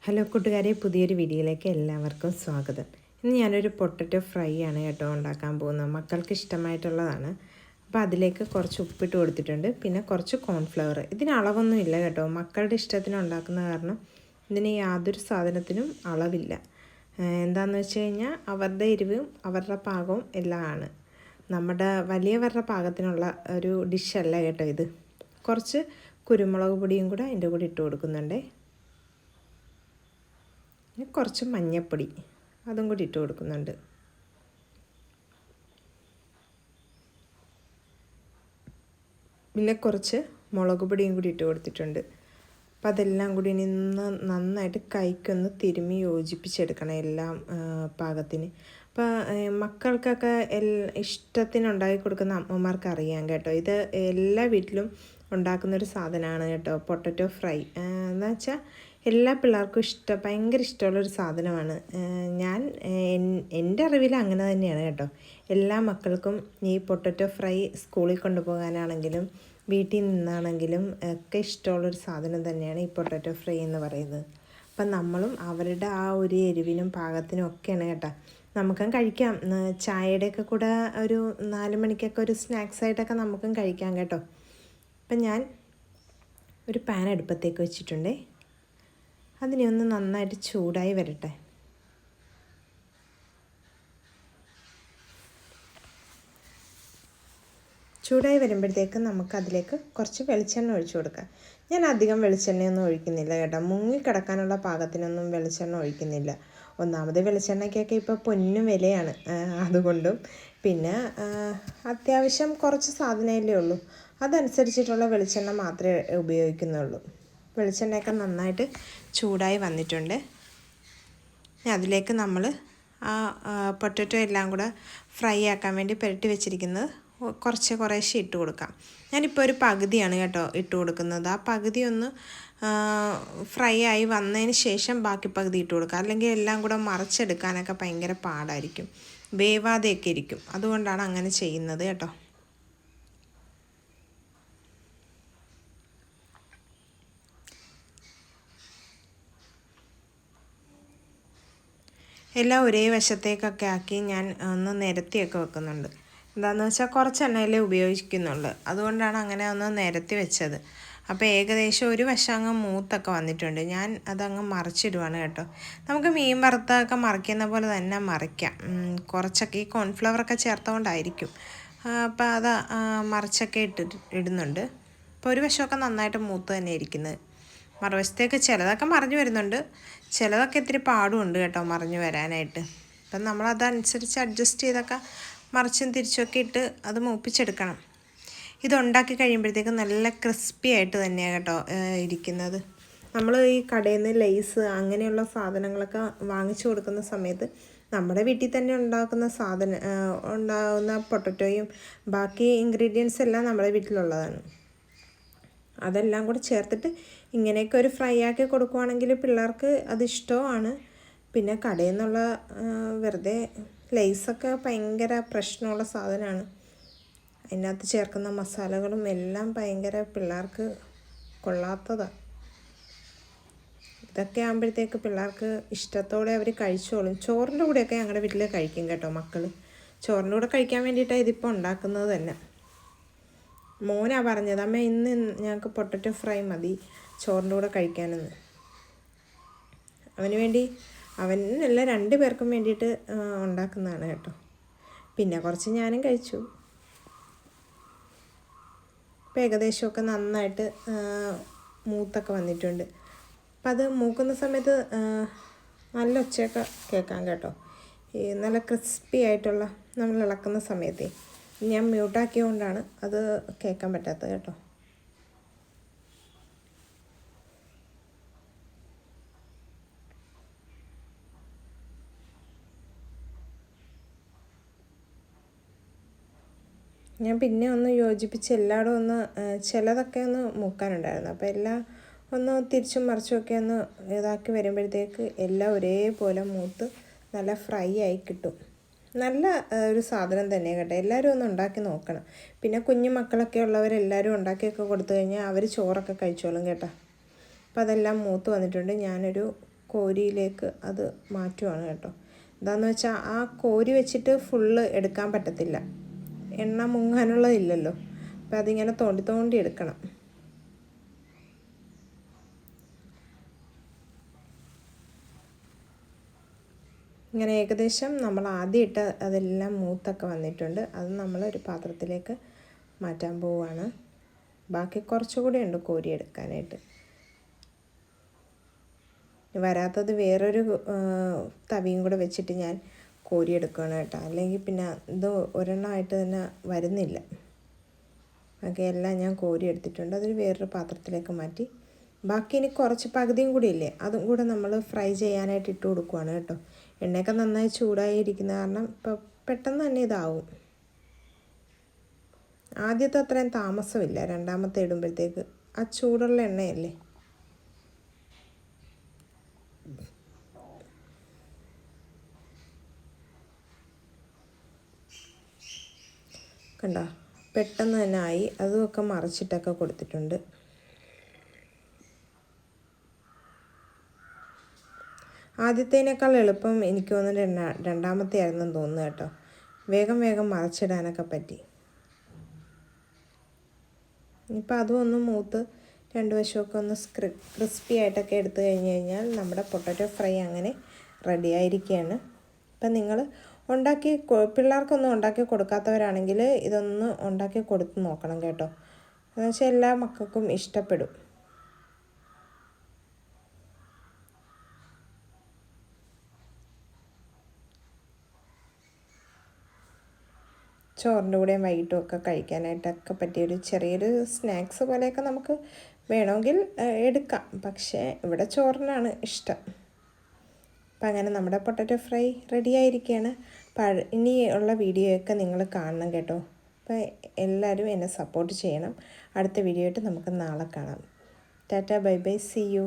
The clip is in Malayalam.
ഹലോ കൂട്ടുകാരെ, പുതിയൊരു വീഡിയോയിലേക്ക് എല്ലാവർക്കും സ്വാഗതം. ഇന്ന് ഞാനൊരു പൊട്ടറ്റോ ഫ്രൈ ആണ് കേട്ടോ ഉണ്ടാക്കാൻ പോകുന്നത്. മക്കൾക്ക് ഇഷ്ടമായിട്ടുള്ളതാണ്. അപ്പോൾ അതിലേക്ക് കുറച്ച് ഉപ്പിട്ട് കൊടുത്തിട്ടുണ്ട്, പിന്നെ കുറച്ച് കോൺഫ്ലവർ. ഇതിന് അളവൊന്നും ഇല്ല കേട്ടോ, മക്കളുടെ ഇഷ്ടത്തിന് ഉണ്ടാക്കുന്ന കാരണം ഇതിന് യാതൊരു സാധനത്തിനും അളവില്ല. എന്താണെന്ന് വെച്ച് കഴിഞ്ഞാൽ അവരുടെ എരിവും അവരുടെ പാകവും എല്ലാം ആണ്. നമ്മുടെ വലിയവരുടെ പാകത്തിനുള്ള ഒരു ഡിഷല്ല കേട്ടോ ഇത്. കുറച്ച് കുരുമുളക് പൊടിയും കൂടെ അതിൻ്റെ കൂടെ ഇട്ട് കൊടുക്കുന്നുണ്ട്. കുറച്ച് മഞ്ഞൾപ്പൊടി അതും കൂടി ഇട്ട് കൊടുക്കുന്നുണ്ട്. പിന്നെ കുറച്ച് മുളക് പൊടിയും കൂടി ഇട്ട് കൊടുത്തിട്ടുണ്ട്. അപ്പം അതെല്ലാം കൂടി നിന്ന് നന്നായിട്ട് കൈക്കൊന്ന് തിരുമ്മി യോജിപ്പിച്ചെടുക്കണം എല്ലാം പാകത്തിന്. അപ്പോൾ മക്കൾക്കൊക്കെ ഇഷ്ടത്തിനുണ്ടാക്കി കൊടുക്കുന്ന അമ്മമാർക്ക് അറിയാം കേട്ടോ. ഇത് എല്ലാ വീട്ടിലും ഉണ്ടാക്കുന്നൊരു സാധനമാണ് കേട്ടോ, പൊട്ടറ്റോ ഫ്രൈ. എന്ന് വെച്ചാൽ എല്ലാ പിള്ളേർക്കും ഭയങ്കര ഇഷ്ടമുള്ളൊരു സാധനമാണ്. എൻ്റെ അറിവിൽ അങ്ങനെ തന്നെയാണ് കേട്ടോ. എല്ലാ മക്കൾക്കും ഈ പൊട്ടറ്റോ ഫ്രൈ സ്കൂളിൽ കൊണ്ടുപോകാനാണെങ്കിലും വീട്ടിൽ നിന്നാണെങ്കിലും ഒക്കെ ഇഷ്ടമുള്ളൊരു സാധനം തന്നെയാണ് ഈ പൊട്ടറ്റോ ഫ്രൈ എന്ന് പറയുന്നത്. അപ്പം നമ്മളും അവരുടെ ആ ഒരു എരിവിനും പാകത്തിനും ഒക്കെയാണ് കേട്ടോ. നമുക്കും കഴിക്കാം, ചായയുടെയൊക്കെ കൂടെ ഒരു 4 മണിക്കൊക്കെ ഒരു സ്നാക്സായിട്ടൊക്കെ നമുക്കും കഴിക്കാം കേട്ടോ. അപ്പം ഞാൻ ഒരു പാൻ അടുപ്പത്തേക്ക് വെച്ചിട്ടുണ്ടേ. അതിനെ ഒന്ന് നന്നായിട്ട് ചൂടായി വരട്ടെ. ചൂടായി വരുമ്പോഴത്തേക്ക് നമുക്കതിലേക്ക് കുറച്ച് വെളിച്ചെണ്ണ ഒഴിച്ചു കൊടുക്കാം. ഞാൻ അധികം വെളിച്ചെണ്ണയൊന്നും ഒഴിക്കുന്നില്ല കേട്ടോ. മുങ്ങിക്കിടക്കാനുള്ള പാകത്തിനൊന്നും വെളിച്ചെണ്ണ ഒഴിക്കുന്നില്ല. ഒന്നാമത് വെളിച്ചെണ്ണയ്ക്കൊക്കെ ഇപ്പോൾ പൊന്നും വിലയാണ്, അതുകൊണ്ടും പിന്നെ അത്യാവശ്യം കുറച്ച് സാധനമല്ലേ ഉള്ളൂ, അതനുസരിച്ചിട്ടുള്ള വെളിച്ചെണ്ണ മാത്രമേ ഉപയോഗിക്കുന്നുള്ളൂ. വെളിച്ചെണ്ണയൊക്കെ നന്നായിട്ട് ചൂടായി വന്നിട്ടുണ്ട്. അതിലേക്ക് നമ്മൾ ആ പൊട്ടറ്റോ എല്ലാം കൂടെ ഫ്രൈ ആക്കാൻ വേണ്ടി പുരട്ടി വെച്ചിരിക്കുന്നത് കുറേശ്ശെ ഇട്ട് കൊടുക്കാം. ഞാനിപ്പോൾ ഒരു പകുതിയാണ് കേട്ടോ ഇട്ട് കൊടുക്കുന്നത്. ആ പകുതി ഒന്ന് ഫ്രൈ ആയി വന്നതിന് ശേഷം ബാക്കി പകുതി ഇട്ട് കൊടുക്കുക. അല്ലെങ്കിൽ എല്ലാം കൂടെ മറിച്ചെടുക്കാനൊക്കെ ഭയങ്കര പാടായിരിക്കും, വേവാതെയൊക്കെ ഇരിക്കും. അതുകൊണ്ടാണ് അങ്ങനെ ചെയ്യുന്നത് കേട്ടോ. എല്ലാം ഒരേ വശത്തേക്കൊക്കെ ആക്കി ഞാൻ ഒന്ന് നിരത്തിയൊക്കെ വെക്കുന്നുണ്ട്. എന്താണെന്ന് വെച്ചാൽ കുറച്ച് എണ്ണയിലേ ഉപയോഗിക്കുന്നുള്ളൂ, അതുകൊണ്ടാണ് അങ്ങനെ ഒന്ന് നിരത്തി വെച്ചത്. അപ്പോൾ ഏകദേശം ഒരു വശം അങ്ങ് മൂത്തൊക്കെ വന്നിട്ടുണ്ട്. ഞാൻ അതങ്ങ് മറിച്ചിടുവാണ് കേട്ടോ. നമുക്ക് മീൻ വറുത്തൊക്കെ മറിക്കുന്ന പോലെ തന്നെ മറിക്കാം. കുറച്ചൊക്കെ ഈ കോൺഫ്ലവറൊക്കെ ചേർത്തുകൊണ്ടായിരിക്കും. അപ്പോൾ അത് മറിച്ചൊക്കെ ഇടുന്നുണ്ട്. അപ്പോൾ ഒരു വശമൊക്കെ നന്നായിട്ട് മൂത്ത് തന്നെ ഇരിക്കുന്നത്. മറുവശത്തേക്ക് ചിലതൊക്കെ മറിഞ്ഞു വരുന്നുണ്ട്, ചിലതൊക്കെ ഇത്തിരി പാടുമുണ്ട് കേട്ടോ മറിഞ്ഞു വരാനായിട്ട്. അപ്പം നമ്മളതനുസരിച്ച് അഡ്ജസ്റ്റ് ചെയ്തൊക്കെ മറിച്ചും തിരിച്ചൊക്കെ ഇട്ട് അത് മൂപ്പിച്ചെടുക്കണം. ഇതുണ്ടാക്കി കഴിയുമ്പോഴത്തേക്ക് നല്ല ക്രിസ്പി ആയിട്ട് തന്നെയാണ് കേട്ടോ ഇരിക്കുന്നത്. നമ്മൾ ഈ കടയിൽ നിന്ന് ലേസ് അങ്ങനെയുള്ള സാധനങ്ങളൊക്കെ വാങ്ങിച്ചു കൊടുക്കുന്ന സമയത്ത് നമ്മുടെ വീട്ടിൽ തന്നെ ഉണ്ടാകുന്ന പൊട്ടറ്റോയും ബാക്കി ഇൻഗ്രീഡിയൻസ് എല്ലാം നമ്മുടെ വീട്ടിലുള്ളതാണ്. അതെല്ലാം കൂടി ചേർത്തിട്ട് ഇങ്ങനെയൊക്കെ ഒരു ഫ്രൈ ആക്കി കൊടുക്കുവാണെങ്കിൽ പിള്ളേർക്ക് അത് ഇഷ്ടവുമാണ്. പിന്നെ കടയിൽ നിന്നുള്ള വെറുതെ ലേസൊക്കെ ഭയങ്കര പ്രശ്നമുള്ള സാധനമാണ്. അതിനകത്ത് ചേർക്കുന്ന മസാലകളും എല്ലാം ഭയങ്കര പിള്ളേർക്ക് കൊള്ളാത്തതാണ്. ഇതൊക്കെ ആകുമ്പോഴത്തേക്ക് പിള്ളേർക്ക് ഇഷ്ടത്തോടെ അവർ കഴിച്ചോളും. ചോറിൻ്റെ കൂടെയൊക്കെ ഞങ്ങളുടെ വീട്ടിൽ കഴിക്കും കേട്ടോ മക്കൾ. ചോറിൻ്റെ കൂടെ കഴിക്കാൻ വേണ്ടിയിട്ടാണ് ഇതിപ്പോൾ ഉണ്ടാക്കുന്നത് തന്നെ. മോനാണ് പറഞ്ഞത്, അമ്മ ഇന്ന് ഞങ്ങൾക്ക് പൊട്ടറ്റോ ഫ്രൈ മതി ചോറിൻ്റെ കൂടെ കഴിക്കാനെന്ന്. അവനല്ല 2 പേർക്കും വേണ്ടിയിട്ട് ഉണ്ടാക്കുന്നതാണ് കേട്ടോ. പിന്നെ കുറച്ച് ഞാനും കഴിച്ചു. ഇപ്പം ഏകദേശമൊക്കെ നന്നായിട്ട് മൂത്തൊക്കെ വന്നിട്ടുണ്ട്. അപ്പം അത് മൂക്കുന്ന സമയത്ത് നല്ല ഒച്ചയൊക്കെ കേൾക്കാം കേട്ടോ. ഈ നല്ല ക്രിസ്പി ആയിട്ടുള്ള നമ്മൾ ഇളക്കുന്ന സമയത്തേ. ഞാൻ മ്യൂട്ടാക്കിയതുകൊണ്ടാണ് അത് കേൾക്കാൻ പറ്റാത്തത് കേട്ടോ. ഞാൻ പിന്നെ ഒന്ന് യോജിപ്പിച്ച് എല്ലായിടും ഒന്ന് ചിലതൊക്കെ ഒന്ന് മൂക്കാനുണ്ടായിരുന്നു. അപ്പോൾ എല്ലാം ഒന്ന് തിരിച്ചും മറിച്ചുമൊക്കെ ഒന്ന് ഇതാക്കി വരുമ്പോഴത്തേക്ക് എല്ലാം ഒരേപോലെ മൂത്ത് നല്ല ഫ്രൈ ആയി കിട്ടും. നല്ല ഒരു സാധനം തന്നെയാണ് കേട്ടോ. എല്ലാവരും ഒന്ന് ഉണ്ടാക്കി നോക്കണം. പിന്നെ കുഞ്ഞു മക്കളൊക്കെ ഉള്ളവരെല്ലാവരും ഉണ്ടാക്കിയൊക്കെ കൊടുത്തു കഴിഞ്ഞാൽ അവർ ചോറൊക്കെ കഴിച്ചോളും കേട്ടോ. അപ്പോൾ അതെല്ലാം മൂത്ത് വന്നിട്ടുണ്ട്. ഞാനൊരു കോരിയിലേക്ക് അത് മാറ്റുവാണ് കേട്ടോ. എന്താണെന്ന് വെച്ചാൽ ആ കോരി വെച്ചിട്ട് ഫുള്ള് എടുക്കാൻ പറ്റത്തില്ല, എണ്ണ മുങ്ങാനുള്ളതില്ലല്ലോ. അപ്പം അതിങ്ങനെ തോണ്ടി തോണ്ടി എടുക്കണം. ഇങ്ങനെ ഏകദേശം നമ്മൾ ആദ്യം ഇട്ട് അതെല്ലാം മൂത്തൊക്കെ വന്നിട്ടുണ്ട്. അത് നമ്മൾ ഒരു പാത്രത്തിലേക്ക് മാറ്റാൻ പോവുകയാണ്. ബാക്കി കുറച്ചുകൂടി ഉണ്ട് കോരിയെടുക്കാനായിട്ട്. വരാത്തത് വേറൊരു തവിയും കൂടെ വെച്ചിട്ട് ഞാൻ കോരിയെടുക്കുകയാണ് കേട്ടോ. അല്ലെങ്കിൽ പിന്നെ ഇത് ഒരെണ്ണമായിട്ട് തന്നെ വരുന്നില്ല. ഒക്കെ എല്ലാം ഞാൻ കോരിയെടുത്തിട്ടുണ്ട്. അതിൽ വേറൊരു പാത്രത്തിലേക്ക് മാറ്റി. ബാക്കി ഇനി കുറച്ച് പകുതിയും കൂടി ഇല്ലേ, അതും കൂടെ നമ്മൾ ഫ്രൈ ചെയ്യാനായിട്ട് ഇട്ട് കൊടുക്കുകയാണ് കേട്ടോ. എണ്ണയൊക്കെ നന്നായി ചൂടായിരിക്കുന്ന കാരണം ഇപ്പോൾ പെട്ടെന്ന് തന്നെ ഇതാവും. ആദ്യത്തെ അത്രയും താമസമില്ല, രണ്ടാമത്തെ ഇടുമ്പോഴത്തേക്ക് ആ ചൂടുള്ള എണ്ണയല്ലേ. കണ്ടോ, പെട്ടെന്ന് തന്നെ ആയി. അതുമൊക്കെ മറിച്ചിട്ടൊക്കെ കൊടുത്തിട്ടുണ്ട്. ആദ്യത്തേനേക്കാൾ എളുപ്പം എനിക്ക് തോന്നുന്നു രണ്ടാമത്തെ ആയിരുന്നെന്ന് തോന്നുന്നു കേട്ടോ. വേഗം വേഗം മറിച്ചിടാനൊക്കെ പറ്റി. ഇപ്പം അതും ഒന്ന് മൂത്ത് രണ്ട് വശമൊക്കെ ഒന്ന് ക്രിസ്പി ആയിട്ടൊക്കെ എടുത്തു കഴിഞ്ഞ് കഴിഞ്ഞാൽ നമ്മുടെ പൊട്ടറ്റോ ഫ്രൈ അങ്ങനെ റെഡി ആയിരിക്കുകയാണ്. അപ്പം നിങ്ങൾ പിള്ളേർക്കൊന്നും ഉണ്ടാക്കി കൊടുക്കാത്തവരാണെങ്കിൽ ഇതൊന്ന് ഉണ്ടാക്കി കൊടുത്ത് നോക്കണം കേട്ടോ. എന്നുവെച്ചാൽ എല്ലാ മക്കൾക്കും ഇഷ്ടപ്പെടും. ചോറിൻ്റെ കൂടെയും വൈകിട്ടും ഒക്കെ കഴിക്കാനായിട്ടൊക്കെ പറ്റിയൊരു ചെറിയൊരു സ്നാക്സ് പോലെയൊക്കെ നമുക്ക് വേണമെങ്കിൽ എടുക്കാം. പക്ഷേ ഇവിടെ ചോറിനാണ് ഇഷ്ടം. അപ്പം അങ്ങനെ നമ്മുടെ പൊട്ടറ്റോ ഫ്രൈ റെഡി ആയിരിക്കുകയാണ്. ഇനിയുള്ള വീഡിയോയൊക്കെ നിങ്ങൾ കാണണം കേട്ടോ. അപ്പോൾ എല്ലാവരും എന്നെ സപ്പോർട്ട് ചെയ്യണം. അടുത്ത വീഡിയോ ആയിട്ട് നമുക്ക് നാളെ കാണാം. ടാറ്റ, ബൈ ബൈ, സീ യു.